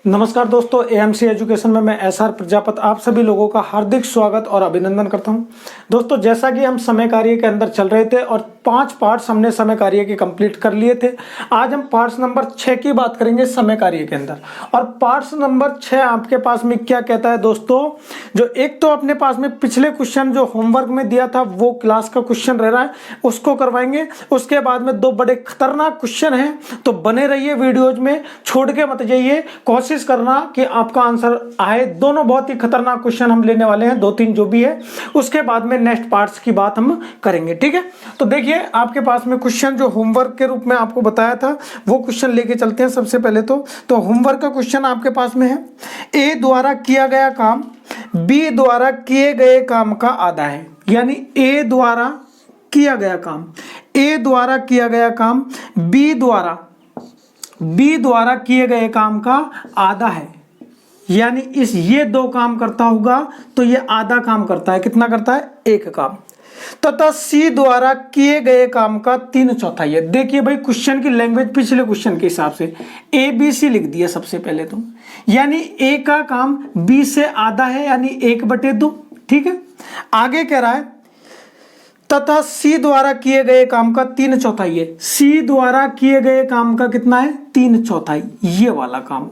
नमस्कार दोस्तों, AMC education में मैं एसआर प्रजापत आप सभी लोगों का हार्दिक स्वागत और अभिनंदन करता हूं। दोस्तों, जैसा कि हम समय कार्य के अंदर चल रहे थे और 5 पार्ट्स हमने समय कार्य के कंप्लीट कर लिए थे। आज हम पार्ट्स नंबर 6 की बात करेंगे समय कार्य के अंदर। और पार्ट्स नंबर 6 आपके पास में क्या कहता है दोस्तों, जो एक तो अपने पास में पिछले क्वेश्चन जो होमवर्क में दिया था वो क्लास का क्वेश्चन रह रहा है, उसको करवाएंगे। उसके बाद में 2 बड़े खतरनाक क्वेश्चन है, तो बने रहिए वीडियोज में, छोड़ के मत जाइए। कोशिश करना कि आपका आंसर आए। दोनों बहुत ही खतरनाक क्वेश्चन हम लेने वाले हैं, 2-3 जो भी है। उसके बाद में नेक्स्ट पार्ट्स की बात हम करेंगे, ठीक है। तो देखिए, आपके पास में क्वेश्चन जो होमवर्क के रूप में आपको बताया था वो क्वेश्चन लेके चलते हैं। सबसे पहले तो होमवर्क का क्वेश्चन आपके पास में है, ए द्वारा किया गया काम बी द्वारा किए गए काम का आधा है। यानी ए द्वारा किया गया काम बी द्वारा किए गए काम का आधा है। यानी ये 2 काम करता होगा तो ये आधा काम करता है। कितना करता है? 1 काम। तथा सी द्वारा किए गए काम का 3/4 है। देखिए भाई, क्वेश्चन की लैंग्वेज पिछले क्वेश्चन के हिसाब से ए बी सी लिख दिया सबसे पहले तो। यानी ए का काम बी से आधा है, यानी 1/2, ठीक है। आगे कह रहा है तथा सी द्वारा किए गए काम का 3/4 है। सी द्वारा किए गए काम का कितना है? 3/4। ये वाला काम,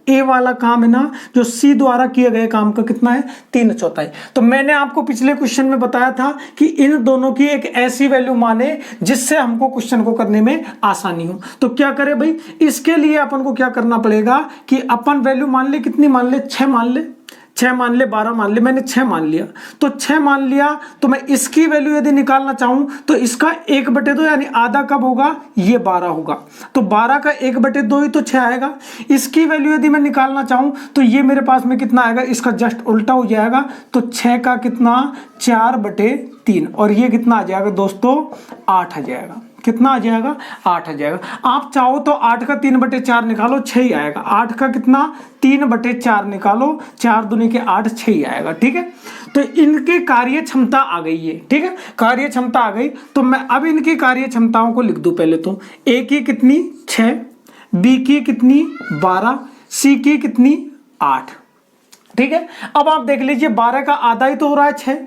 ए वाला काम है ना, जो सी द्वारा किए गए काम का कितना है? 3/4। तो मैंने आपको पिछले क्वेश्चन में बताया था कि इन दोनों की एक ऐसी वैल्यू माने जिससे हमको क्वेश्चन को करने में आसानी हो। तो क्या करें भाई, इसके लिए अपन को क्या करना पड़ेगा कि अपन वैल्यू मान ले। कितनी मान ले? 6 मान ले, 6 मान ले, 12 मान ले। मैंने 6 मान लिया, तो 6 मान लिया। तो मैं इसकी वैल्यू यदि निकालना चाहूं तो इसका 1/2 यानी आधा कब होगा? ये 12 होगा। तो 12 का 1/2 ही तो 6 आएगा। इसकी वैल्यू यदि मैं निकालना चाहूं तो ये मेरे पास में कितना आएगा? इसका जस्ट उल्टा हो जाएगा। तो 6 का कितना? 4/3। और ये कितना आ जाएगा दोस्तों? 8 आ जाएगा। कितना आ जाएगा? 8 आ जाएगा। आप चाहो तो 8 का 3/4 निकालो, 6 ही आएगा। 8 का कितना? 3/4 निकालो, 4 दूनी के 8, 6 ही आएगा, ठीक है। तो इनकी कार्य क्षमता आ गई है, ठीक है। कार्य क्षमता आ गई तो मैं अब इनकी कार्य क्षमताओं को लिख दूं पहले तो। ए की कितनी? 6, बी की कितनी? 12, सी की कितनी? 8, ठीक है। अब आप देख लीजिए, 12 का आधा ही तो हो रहा है 6,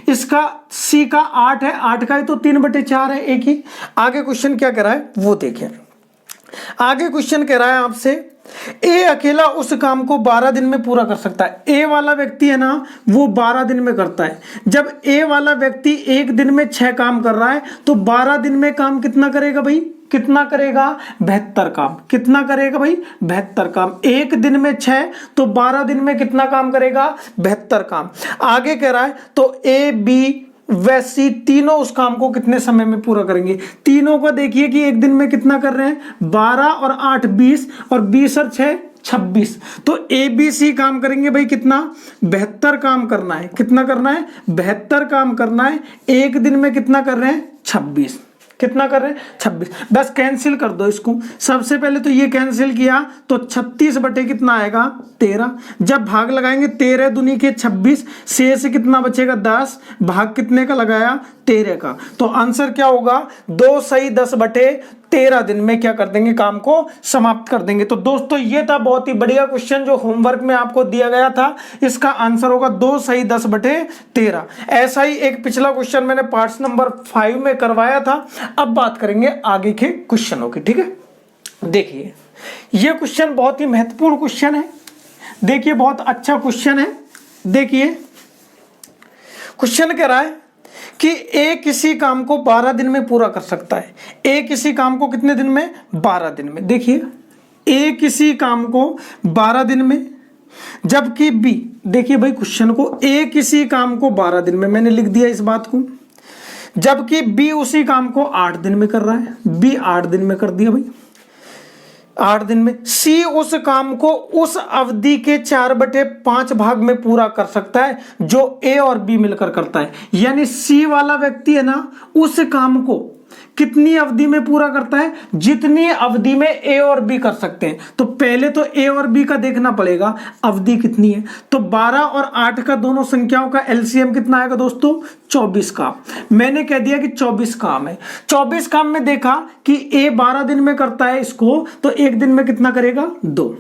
इसका सी का 8 है, 8 का ही तो 3/4 है एक ही। आगे क्वेश्चन क्या कह रहा है वो देखिए। आगे क्वेश्चन कह रहा है आपसे, ए अकेला उस काम को 12 दिन में पूरा कर सकता है। ए वाला व्यक्ति है ना, वो 12 दिन में करता है। जब ए वाला व्यक्ति एक दिन में 6 काम कर रहा है तो 12 दिन में काम कितना करेगा भाई? कितना करेगा? 72 काम। कितना करेगा भाई? 72 काम। एक दिन में 6 तो 12 दिन में कितना काम करेगा? 72 काम। आगे कह रहा है तो ए बी व सी तीनों उस काम को कितने समय में पूरा करेंगे? तीनों को देखिए कि एक दिन में कितना कर रहे हैं? 12 और 8 20, और 20 और 6 26। तो ए बी सी काम करेंगे भाई कितना? 72 काम करना है। कितना करना है? 72 काम करना है। एक दिन में कितना कर रहे हैं? 26। कितना कर रहे हैं? 26। बस कैंसिल कर दो इसको। सबसे पहले तो ये कैंसिल किया तो 36 बटे कितना आएगा? 13। जब भाग लगाएंगे 13 दूनी के 26, शेष कितना बचेगा? 10। भाग कितने का लगाया? 13 का। तो आंसर क्या होगा? 2 सही 10 बटे 13 दिन में क्या कर देंगे? काम को समाप्त कर देंगे। तो दोस्तों, ये था बहुत ही बढ़िया क्वेश्चन जो होमवर्क में आपको दिया गया था। इसका आंसर होगा 2 सही 10 बटे 13। ऐसा ही एक पिछला क्वेश्चन मैंने पार्ट्स नंबर 5 में करवाया था। अब बात करेंगे आगे के क्वेश्चनों की, ठीक है। देखिए, ये क्वेश्चन बहुत ही महत्वपूर्ण क्वेश्चन है। देखिए, बहुत अच्छा क्वेश्चन है। देखिए, क्वेश्चन कह रहा है कि ए किसी काम को 12 दिन में पूरा कर सकता है। ए किसी काम को कितने दिन में? 12 दिन में। देखिए, ए किसी काम को 12 दिन में, जबकि बी, देखिए भाई क्वेश्चन को, ए किसी काम को 12 दिन में, मैंने लिख दिया इस बात को, जबकि बी उसी काम को 8 दिन में कर रहा है। बी 8 दिन में कर दिया भाई, 8 दिन में। सी उस काम को उस अवधि के 4/5 भाग में पूरा कर सकता है जो ए और बी मिलकर करता है। यानी सी वाला व्यक्ति है ना, उस काम को कितनी अवधि में पूरा करता है? जितनी अवधि में ए और बी कर सकते हैं। तो पहले तो ए और बी का देखना पड़ेगा अवधि कितनी है। तो 12 और 8 का दोनों संख्याओं का एलसीएम कितना आएगा दोस्तों? 24 का। मैंने कह दिया कि 24 काम है। 24 काम में देखा कि ए 12 दिन में करता है इसको, तो एक दिन में कितना करेगा? 2।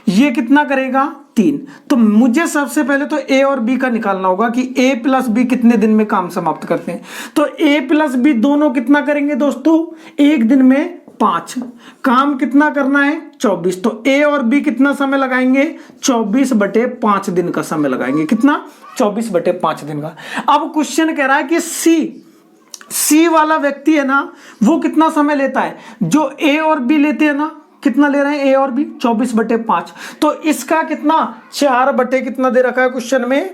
ये कितना करेगा? 3। तो मुझे सबसे पहले तो ए और बी का निकालना होगा कि ए प्लस बी कितने दिन में काम समाप्त करते हैं। तो ए प्लस बी दोनों कितना करेंगे दोस्तों? एक दिन में 5। काम कितना करना है? 24। तो ए और बी कितना समय लगाएंगे? 24/5 दिन का समय लगाएंगे। कितना? 24/5 दिन का। अब क्वेश्चन कह रहा है कि सी वाला व्यक्ति है ना, वो कितना समय लेता है? जो ए और बी लेते हैं ना, कितना ले रहे हैं ए और बी? 24/5। तो इसका कितना? 4 बटे कितना दे रखा है क्वेश्चन में?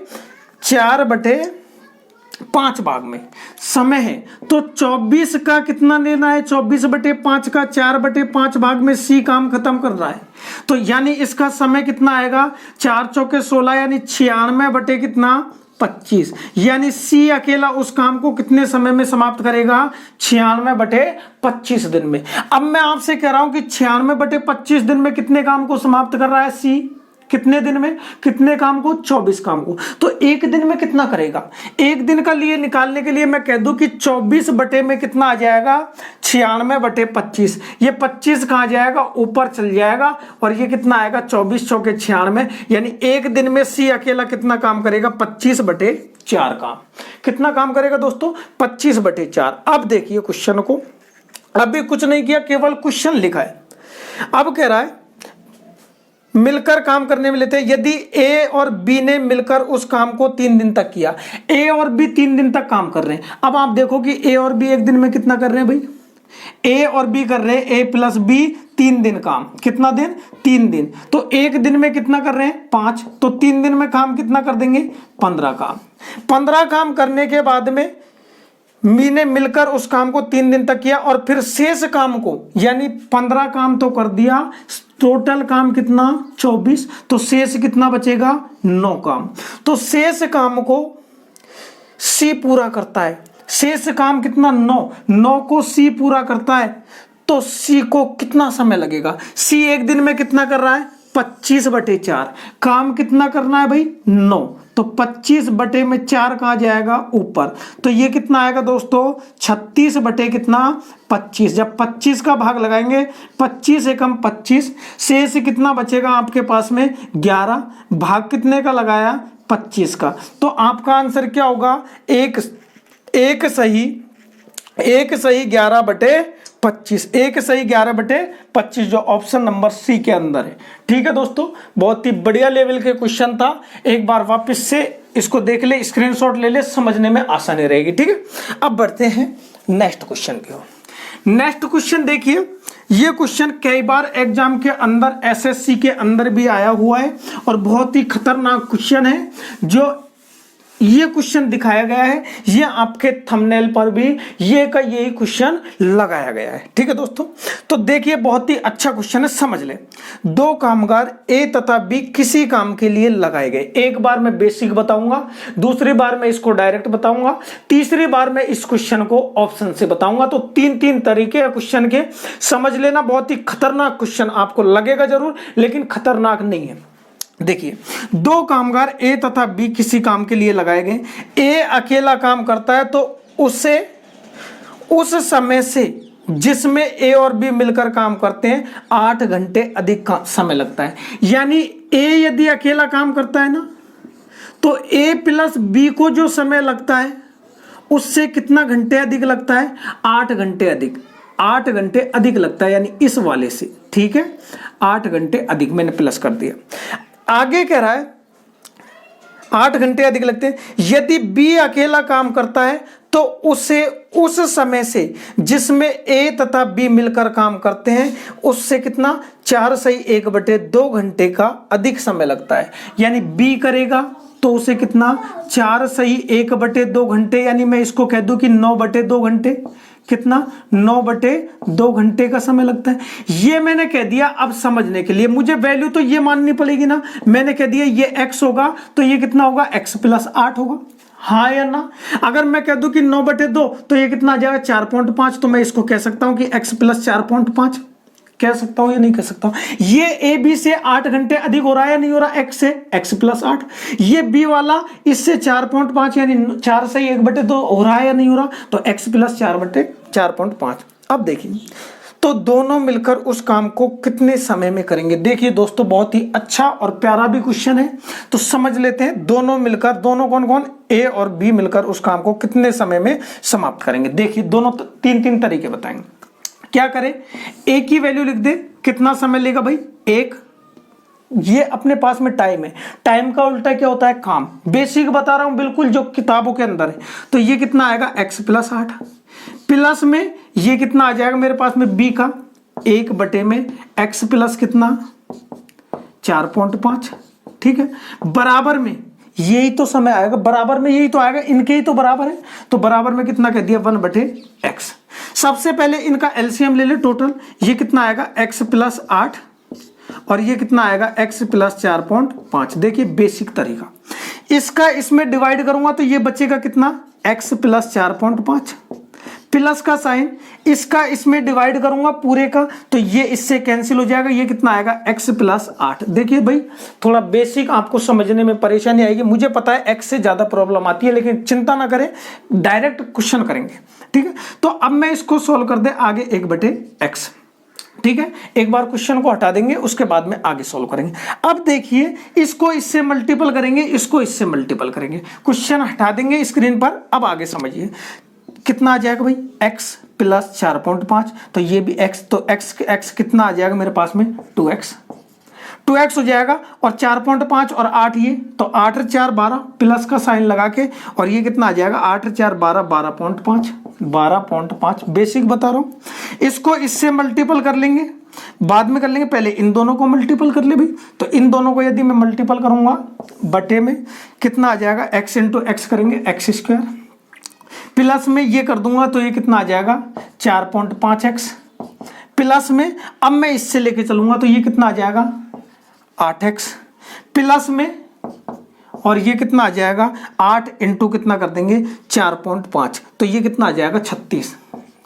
4/5 भाग में समय है। तो 24 का कितना लेना है? 24/5 का 4/5 भाग में सी काम खत्म कर रहा है। तो यानी इसका समय कितना आएगा? 4 चौके 16 यानी 96 बटे कितना? 25। यानी सी अकेला उस काम को कितने समय में समाप्त करेगा? 96/25 दिन में। अब मैं आपसे कह रहा हूं कि 96/25 दिन में कितने काम को समाप्त कर रहा है सी? कितने दिन में? कितने काम को? 24 काम को। तो एक दिन में कितना करेगा? एक दिन का लिए निकालने के लिए मैं कह दूं कि 24 बटे में कितना आ जाएगा? 96/25। ये 25 कहां जाएगा? ऊपर चल जाएगा। और ये कितना आएगा? 24 चौके 96। यानी एक दिन में सी अकेला कितना काम करेगा? 25/4 काम। कितना काम करेगा दोस्तों? 25/4। अब देखिए क्वेश्चन को, अभी कुछ नहीं किया, केवल क्वेश्चन लिखा है। अब कह रहा है मिलकर काम करने में लेते हैं। यदि ए और बी ने मिलकर उस काम को 3 दिन तक किया। ए और बी 3 दिन तक काम कर रहे हैं। अब आप देखो कि ए और बी एक दिन में कितना कर रहे हैं भाई? ए और बी कर रहे हैं ए प्लस बी 3 दिन काम। कितना दिन? 3 दिन। तो एक दिन में कितना कर रहे हैं? 5। तो 3 दिन में काम कितना कर देंगे? 15 काम। 15 काम करने के बाद में मी ने मिलकर उस काम को 3 दिन तक किया और फिर शेष काम को, यानी 15 काम तो कर दिया, टोटल काम कितना? 24। तो शेष कितना बचेगा? 9 काम। तो शेष काम को सी पूरा करता है। शेष काम कितना? 9 को सी पूरा करता है। तो सी को कितना समय लगेगा? सी एक दिन में कितना कर रहा है? 25/4। काम कितना करना है भाई? 9। तो 25 बटे में 4 कहाँ जाएगा? ऊपर। तो ये कितना आएगा दोस्तों? 36 बटे कितना? 25। जब 25 का भाग लगाएंगे, 25 एकम 25, शेष कितना बचेगा आपके पास में? 11। भाग कितने का लगाया? 25 का। तो आपका आंसर क्या होगा? एक सही 11/25। एक सही 11/25 जो ऑप्शन नंबर सी के अंदर है। ठीक है दोस्तों, बहुत ही बढ़िया लेवल के क्वेश्चन था। एक बार वापस से इसको देख ले, स्क्रीनशॉट ले ले, समझने में आसानी रहेगी। ठीक है, अब बढ़ते हैं नेक्स्ट क्वेश्चन की ओर। नेक्स्ट क्वेश्चन देखिए, ये क्वेश्चन कई बार एग्जाम के अंदर एसएससी के अंदर भी आया हुआ है और बहुत ही खतरनाक क्वेश्चन है। जो ये क्वेश्चन दिखाया गया है, ये आपके थंबनेल पर भी ये का यही क्वेश्चन लगाया गया है। ठीक है दोस्तों, तो देखिए बहुत ही अच्छा क्वेश्चन है, समझ ले। 2 कामगार ए तथा बी किसी काम के लिए लगाए गए। एक बार मैं बेसिक बताऊंगा, दूसरी बार मैं इसको डायरेक्ट बताऊंगा, तीसरी बार मैं इस क्वेश्चन को ऑप्शन से बताऊंगा। तो 3 तरीके हैं क्वेश्चन के, समझ लेना। बहुत ही खतरनाक क्वेश्चन आपको लगेगा जरूर, लेकिन खतरनाक नहीं है। देखिए, 2 कामगार ए तथा बी किसी काम के लिए लगाए गए। ए अकेला काम करता है तो उसे उस समय से जिसमें ए और बी मिलकर काम करते हैं 8 घंटे अधिक का समय लगता है। यानी ए यदि अकेला काम करता है ना, तो ए प्लस बी को जो समय लगता है उससे कितना घंटे अधिक लगता है? 8 घंटे अधिक। 8 घंटे अधिक लगता है, यानी इस वाले से। ठीक है, 8 घंटे अधिक मैंने प्लस कर दिया। आगे कह रहा है 8 घंटे अधिक लगते हैं। यदि बी अकेला काम करता है तो उसे उस समय से जिसमें ए तथा बी मिलकर काम करते हैं उससे कितना? 4 सही 1/2 घंटे का अधिक समय लगता है। यानी बी करेगा तो उसे कितना? 4 सही 1/2 घंटे, यानी मैं इसको कह दूं कि 9/2 घंटे। कितना? 9/2 घंटे का समय लगता है। ये मैंने कह दिया। अब समझने के लिए मुझे वैल्यू तो ये माननी पड़ेगी ना। मैंने कह दिया ये x होगा तो ये कितना होगा? x + 8 होगा। हाँ या ना? अगर मैं कह दूं कि 9/2 तो ये कितना आ जाएगा 4.5, तो मैं इसको कह सकता हूं कि x प्लस 4.5 कह सकता हूं या नहीं कह सकता हूं? ये ए बी से 8 घंटे अधिक हो रहा है या नहीं हो रहा? x से x प्लस 8। ये बी वाला इससे 4.5 यानी 4 से 1/2 हो रहा है या नहीं हो रहा? तो x प्लस 4/4.5। अब देखिए, तो दोनों मिलकर उस काम को कितने समय में करेंगे? देखिए दोस्तों, बहुत ही अच्छा और प्यारा भी क्वेश्चन है, तो समझ लेते हैं। दोनों मिलकर, दोनों कौन कौन? ए और बी मिलकर उस काम को कितने समय में समाप्त करेंगे? देखिए, दोनों तीन तरीके बताएंगे। क्या करें? ए की वैल्यू लिख दे, कितना समय लेगा भाई? 1। ये अपने पास में टाइम है, टाइम का उल्टा क्या होता है? काम। बेसिक बता रहा हूं, बिल्कुल जो किताबों के अंदर है। तो ये कितना आएगा? x प्लस 8 प्लस में ये कितना आ जाएगा मेरे पास में? b का 1/में x प्लस कितना? 4.5। ठीक है, बराबर में यही तो समय आएगा, बराबर में यही तो आएगा, इनके ही तो बराबर है। तो बराबर में कितना कह दिया? 1/x। सबसे पहले इनका एलसीएम ले ले टोटल। ये कितना आएगा? x प्लस 8 और ये कितना आएगा? x plus 4.5। देखिए बेसिक तरीका, इसका इसमें डिवाइड करूंगा तो ये बचेगा कितना? x प्लस 4.5 प्लस का साइन, इसका इसमें डिवाइड करूंगा पूरे का तो ये इससे कैंसिल हो जाएगा। ये कितना आएगा? x plus 8। देखिए भाई, थोड़ा बेसिक आपको समझने में परेशानी आएगी, मुझे पता है x से ज्यादा प्रॉब्लम आती है, लेकिन चिंता ना करें, डायरेक्ट क्वेश्चन करेंगे। ठीक है, तो अब मैं इसको सोल्व कर दे आगे 1/x। ठीक है, एक बार क्वेश्चन को हटा देंगे, उसके बाद में आगे सोल्व करेंगे। अब देखिए, इसको इससे मल्टीपल करेंगे, इसको इससे मल्टीपल करेंगे, क्वेश्चन हटा देंगे स्क्रीन पर। अब आगे समझिए, कितना आ जाएगा भाई? x प्लस 4.5, तो ये भी x, तो x कितना आ जाएगा मेरे पास में? 2x हो जाएगा, और 4.5 और 8 ये, तो 8 4 12 प्लस का साइन लगा के, और ये कितना आ जाएगा? 8 4 12 12.5। बेसिक बता रहा हूं, इसको इससे मल्टीपल कर लेंगे, बाद में कर लेंगे, पहले इन दोनों को मल्टीपल कर ले भाई। तो इन दोनों को यदि मैं मल्टीपल करूंगा बटे में, कितना आ जाएगा? x इंटू एक्स करेंगे, x² प्लस में ये कर दूंगा तो ये कितना आ जाएगा? 4.5x प्लस में, अब मैं इससे लेके चलूंगा तो ये कितना आ जाएगा? 8x प्लस में, और ये कितना आ जाएगा? 8 इंटू कितना कर देंगे? 4.5, तो ये कितना आ जाएगा? 36।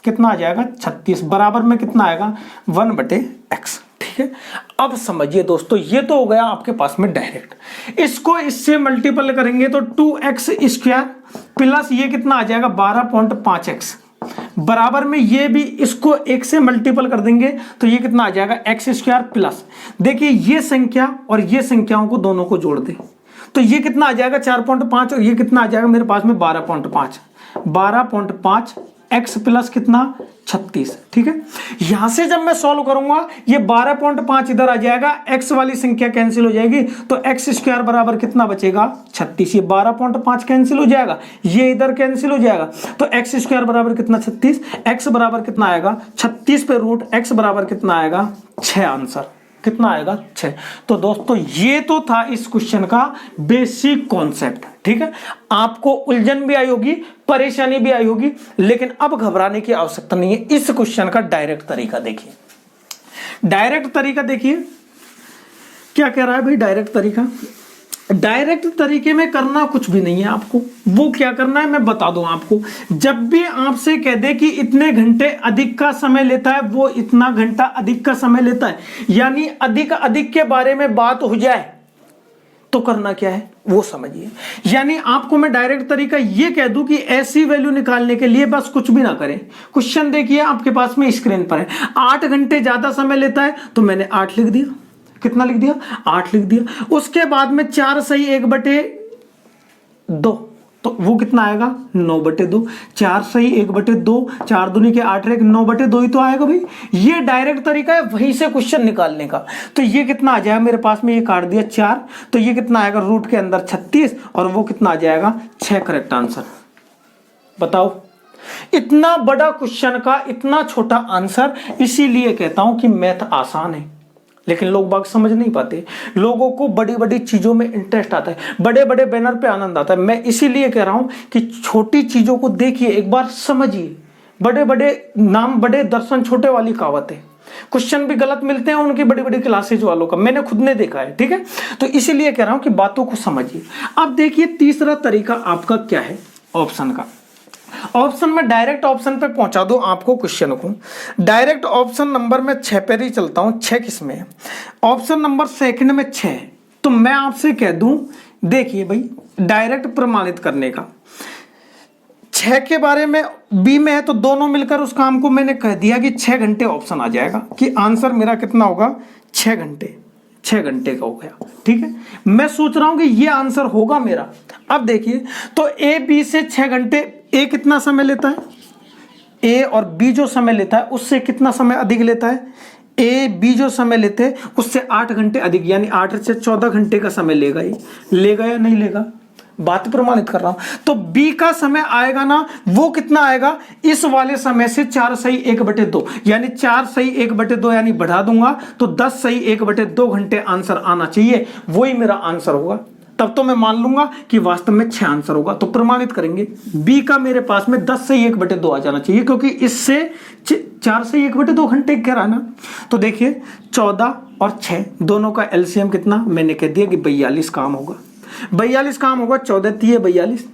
कितना आ जाएगा? 36 बराबर में कितना आएगा? 1/x। ठीक है, अब समझिए दोस्तों, ये तो हो गया आपके पास में डायरेक्ट। इसको इससे मल्टीपल करेंगे तो 2x² प्लस ये कितना आ जाएगा? 12.5x बराबर में, ये भी इसको 1 से मल्टीपल कर देंगे तो ये कितना आ जाएगा? x² प्लस, देखिए ये संख्या और ये संख्याओं को दोनों को जोड़ दे तो ये कितना आ जाएगा? 4.5, और ये कितना आ जाएगा मेरे पास में? 12.5 x प्लस कितना? 36। ठीक है, यहां से जब मैं सॉल्व करूंगा ये 12.5 इधर आ जाएगा, x वाली संख्या कैंसिल हो जाएगी, तो x² बराबर कितना बचेगा? 36। ये 12.5 कैंसिल हो जाएगा, ये इधर कैंसिल हो जाएगा, तो x² बराबर कितना? 36। x बराबर कितना आएगा? 36 पे रूट x बराबर कितना आएगा? 6। आंसर कितना आएगा? 6। तो दोस्तों, ये तो था इस क्वेश्चन का बेसिक कॉन्सेप्ट। ठीक है, आपको उलझन भी आई होगी, परेशानी भी आई होगी, लेकिन अब घबराने की आवश्यकता नहीं है। इस क्वेश्चन का डायरेक्ट तरीका देखिए, डायरेक्ट तरीका देखिए क्या कह रहा है भाई? डायरेक्ट तरीके में करना कुछ भी नहीं है आपको। वो क्या करना है मैं बता दूं आपको। जब भी आपसे कह दे कि इतने घंटे अधिक का समय लेता है, वो इतना घंटा अधिक का समय लेता है, यानी अधिक के बारे में बात हो जाए तो करना क्या है वो समझिए। यानी आपको मैं डायरेक्ट तरीका ये कह दूं कि ऐसी वैल्यू निकालने के लिए बस कुछ भी ना करें। क्वेश्चन देखिए आपके पास में स्क्रीन पर है, 8 घंटे ज्यादा समय लेता है, तो मैंने 8 लिख दिया। कितना लिख दिया? 8 लिख दिया। उसके बाद में 4 सही 1/2, तो वो कितना आएगा? 9/2। 4 सही 1/2, 4 दूनी के 8 रहे 9/2 ही तो आएगा भाई। ये डायरेक्ट तरीका है वहीं से क्वेश्चन निकालने का। तो ये कितना आ जाएगा मेरे पास में? ये काट दिया 4, तो ये कितना आएगा? रूट के अंदर 36, और वो कितना आ जाएगा? 6 करेक्ट आंसर। बताओ, इतना बड़ा क्वेश्चन का इतना छोटा आंसर। इसीलिए कहता हूं कि मैथ आसान है, लेकिन लोग बाग समझ नहीं पाते। लोगों को बड़ी बड़ी चीजों में इंटरेस्ट आता है, बड़े बड़े बैनर पे आनंद आता है। मैं इसीलिए कह रहा हूं कि छोटी चीजों को देखिए, एक बार समझिए। बड़े बड़े नाम बड़े दर्शन छोटे वाली कहावत है। क्वेश्चन भी गलत मिलते हैं उनकी बड़ी बड़ी क्लासेज वालों का, मैंने खुद ने देखा है, ठीक है। तो इसीलिए कह रहा हूं कि बातों को समझिए। अब देखिए तीसरा तरीका आपका क्या है ऑप्शन का। ऑप्शन में डायरेक्ट ऑप्शन पे पहुंचा दो आपको क्वेश्चन को। डायरेक्ट ऑप्शन नंबर में 6 पर ही चलता हूं। 6 किसमें है? ऑप्शन नंबर सेकंड में 6 है। तो मैं आपसे कह दूं, देखिए भाई डायरेक्ट प्रमाणित करने का 6 के बारे में बी में है तो दोनों मिलकर उस काम को मैंने कह दिया कि 6 घंटे ऑप्शन आ जाएगा कि आंसर मेरा कितना होगा 6 घंटे। 6 घंटे का हो गया, ठीक है। मैं सोच रहा हूं कि ये आंसर होगा मेरा। अब देखिए तो ए बी से 6 घंटे, ए कितना समय लेता है, ए और बी जो समय लेता है उससे कितना समय अधिक लेता है, ए बी जो समय लेते हैं उससे 8 घंटे अधिक, यानी 8 से 14 घंटे का समय लेगा। ये लेगा या नहीं लेगा? बात प्रमाणित कर रहा हूं। तो बी का समय आएगा ना, वो कितना आएगा, इस वाले समय से 4 सही 1/2, यानी 4 सही 1/2 यानी बढ़ा दूंगा तो 10 सही 1/2 घंटे आंसर आना चाहिए, वही मेरा आंसर होगा। तब तो मैं मान लूंगा कि वास्तव में 6 आंसर होगा। तो प्रमाणित करेंगे बी का मेरे पास में 10 सही 1/2 आ जाना चाहिए, क्योंकि इससे 4 सही 1/2 घंटे कह रहा है ना। तो देखिए 14 और 6 दोनों का एलसीएम कितना, मैंने कह दिया कि 42 काम होगा। 42 काम होगा, 14 3 42,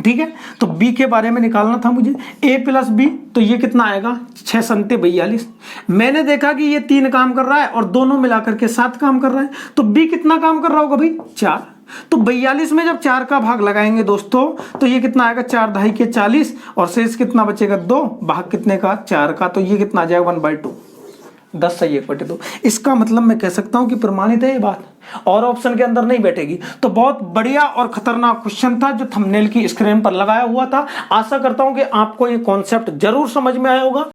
ठीक है। तो बी के बारे में निकालना था मुझे, ए प्लस बी, तो ये कितना आएगा 6 संते 42। मैंने देखा कि ये 3 काम कर रहा है और दोनों मिलाकर के 7 काम कर रहा है, तो बी कितना काम कर रहा होगा भाई 4। तो 42 में जब 4 का भाग लगाएंगे दोस्तों तो ये कितना आएगा 4 ढाई के 40 और शेष कितना बचेगा 2, भाग कितने का 4 का, तो ये कितना आ जाएगा 1/2, 10 सही 1/2। इसका मतलब मैं कह सकता हूं कि प्रमाणित है ये बात, और ऑप्शन के अंदर नहीं बैठेगी। तो बहुत बढ़िया और खतरनाक क्वेश्चन था जो थंबनेल की स्क्रीन पर लगाया हुआ था। आशा करता हूं कि आपको ये कॉन्सेप्ट जरूर समझ में आया होगा।